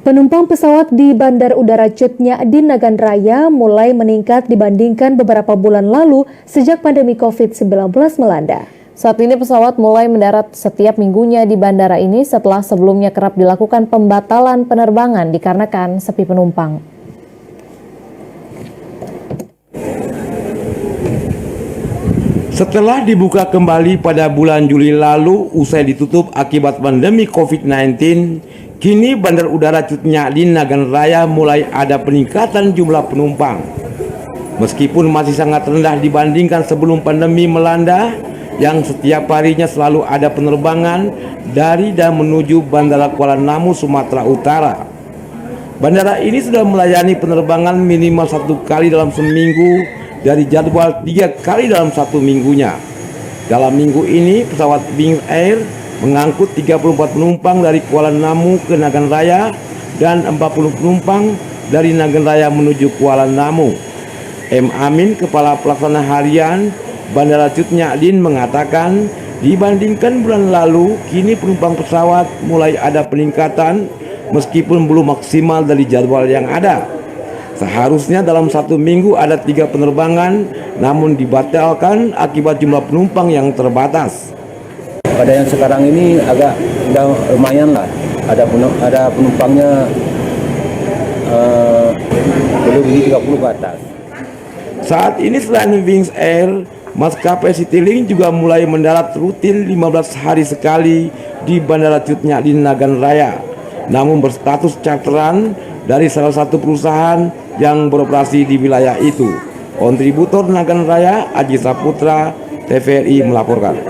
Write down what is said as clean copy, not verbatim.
Penumpang pesawat di Bandar Udara Cut Nyak Dien Nagan Raya mulai meningkat dibandingkan beberapa bulan lalu sejak pandemi COVID-19 melanda. Saat ini pesawat mulai mendarat setiap minggunya di bandara ini setelah sebelumnya kerap dilakukan pembatalan penerbangan dikarenakan sepi penumpang. Setelah dibuka kembali pada bulan Juli lalu usai ditutup akibat pandemi COVID-19, kini Bandar Udara Cut Nyak Dien Nagan Raya mulai ada peningkatan jumlah penumpang. Meskipun masih sangat rendah dibandingkan sebelum pandemi melanda, yang setiap harinya selalu ada penerbangan dari dan menuju Bandara Kuala Namu, Sumatera Utara. Bandara ini sudah melayani penerbangan minimal 1 kali dalam seminggu dari jadwal 3 kali dalam 1 minggunya. Dalam minggu ini, pesawat Wings Air mengangkut 34 penumpang dari Kuala Namu ke Nagan Raya dan 40 penumpang dari Nagan Raya menuju Kuala Namu. M. Amin, Kepala Pelaksana Harian Bandara Cut Nyak Dien mengatakan, dibandingkan bulan lalu, kini penumpang pesawat mulai ada peningkatan meskipun belum maksimal dari jadwal yang ada. Seharusnya dalam 1 minggu ada 3 penerbangan, namun dibatalkan akibat jumlah penumpang yang terbatas. Pada yang sekarang ini agak udah lumayan lah, ada penumpangnya belum 30 ke atas. Saat ini selain Wings Air, maskapai Citylink juga mulai mendarat rutin 15 hari sekali di Bandara Cut Nyak Dien Nagan Raya, namun berstatus charteran dari salah satu perusahaan yang beroperasi di wilayah itu. Kontributor Nagan Raya, Aji Saputra, TVRI melaporkan.